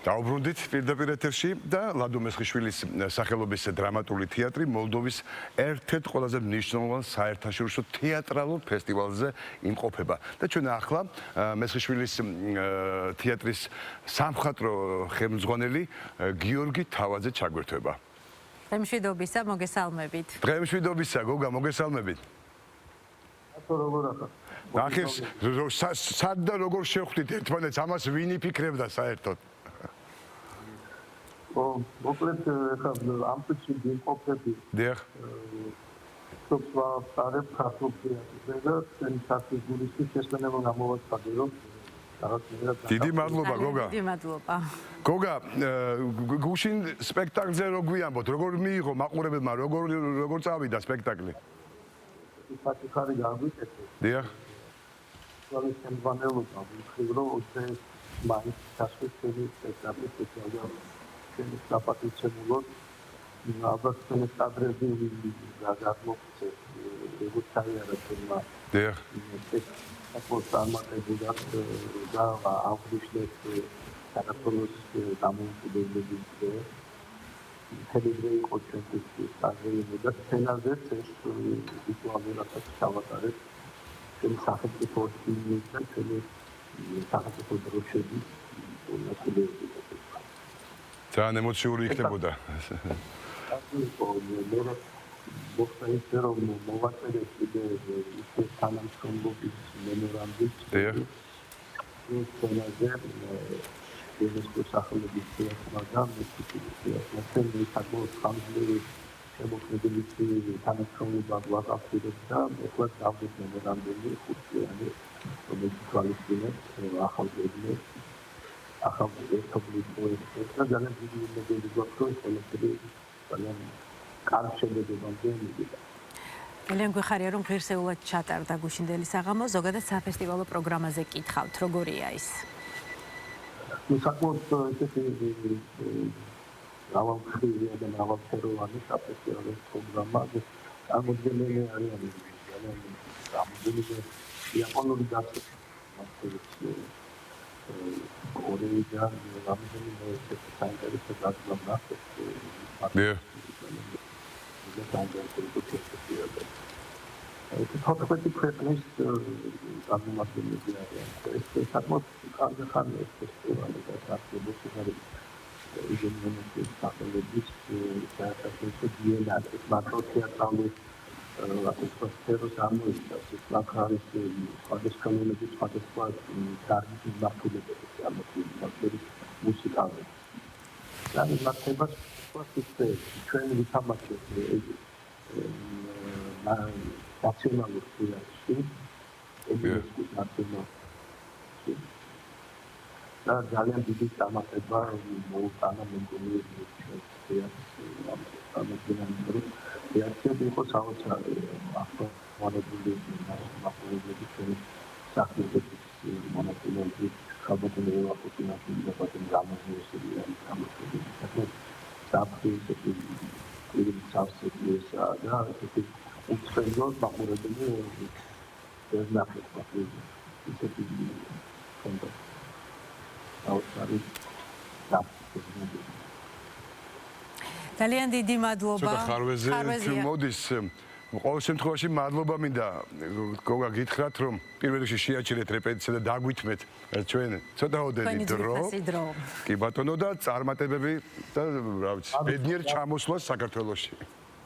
დაუბრუნდით პირდაპირ ეთერში და ლადო მესხიშვილის სახელობის დრამატული თეატრი მოლდოვის ერთ-ერთ ყველაზე მნიშვნელოვან საერთაშორისო თეატრალურ ფესტივალზე იმყოფება. და ჩვენ ახლა მესხიშვილის თეატრის სამხატვრო ხელმძღვანელი გიორგი თავაძე ჩაგვერთვება. დღემშვიდობისა, მოგესალმებით. დღემშვიდობისა, გოგა, მოგესალმებით. ნახეს, სად და როგორ შევხვდით ერთმანეთს, ამას ვინ იფიქრებდა საერთოდ? მოკლედ ხა ამ წუთში ვიმყოფები. დიახ. სოფლა პარებ ხასობია და წინ საფიგურის შესაძლებლობა გამოვაცხადე რომ დიდი მადლობა გოგა. დიდი მადლობა. გოგა, გუშინ სპექტაკლზე რო გვიამბოთ, როგორ მიიღო მაყურებელმა, როგორ წავიდა სპექტაკლი? საკითხი გაგვიკეთე. დიახ. ის შემდგენელობა ვიხილ რომ ეს მაინც სასწრაფო სპექტაკლი სპეციალურად დაპატიმრებულად ალბათ ეს კადრები გადმოგცე როგორც აღიარა თემა. დიახ. აკოს ამატებდა და აღვნიშნეთ საქართველოს დამოუკიდებლობის თელიბრეი კონცერტის აღება და სცენაზე ეს ვიზუალურად ჩავატარეთ ჩემი სახელმწიფო სტილის და ჩემი სახელმწიფო დროშების ნაცვლები. ძალიან ემოციური იქნებოდა. მოხდა რომ მოვაწერეთ ის თანამშრომლობის მემორანდუმს. დიახ. ის სცენაზე UNESCO სახელობის თეატრმა და მესტიკის საკმაოდ ხანგრძლივი შემოქმედებით თანამშრომლობა გვაყალიბებდა და ეხლა დავდეთ მემორანდუმი 5 წლიანი, რომელიც თვალისწინებს ახალგაზრდებს ახალ ერთობლივ პროექტებს და ძალიან დიდი იმედები გვაქვს რომ ყველაფერი ძალიან კარგ შედეგებამდე მივიდა. ძალიან გვიხარია რომ ღირსეულად ჩატარდა გუშინდელი საღამო, ზოგადად საფესტივალო პროგრამაზე კითხავთ, როგორია ის? საკმაოდ ესეთი მრავალმხრივია და მრავალფეროვანი საფესტივალო პროგრამა წარმოდგენილი არის ძალიან რამოდენიმე იაპონური დასწრება კორეიდან რამოდენიმე ესეთი საინტერესო დაწვრილება ნახეთ. დიახ. თოთხმეტი ქვეყნის წარმომადგენლები არიან. ეს საკმაოდ კარგი ხანია ეს ფესტივალი და საქართველოში არის იგენონების სახელობის საერთაშორისო ბიენალე, მაკროთეატრალური ატმოსფეროს ამოიცავს. ეს ლაქარის სხვადასხვა ნომრების სხვადასხვა დარგის მმართველობები ამოწმებს მუსიკაზე. და მართებას ჩვენ ვითამაშეთ ნაციონალურ თეატრში, ედესკის ნაციონალში. და ძალიან დიდი წარმატება მოუტანა მემკვიდრეობის თეატრი იყო საოცარი ახალგაზრდული მასწავლებლები ჩვენი სახელმწიფოს მონაწილეობით ხალხურ აკუსტიკურ დაპარტამენტის გამოსვლისია გამოსვლისია საფრთხის ის საფრთხის და ესეთი უცხოელ მაყურებელი ეს ნახეთ ისეთი კონტა ძალიან დიდი მადლობა. ცოტა ხარვეზე მოდის. ყოველ შემთხვევაში მადლობა მინდა გოგა გითხრათ რომ პირველ რიგში შეაჩერეთ რეპეტიცია და დაგვითმეთ ჩვენ ცოტაოდენი დრო. კი ბატონო და წარმატებები და რა ვიცი ბედნიერ ჩამოსვლას საქართველოში.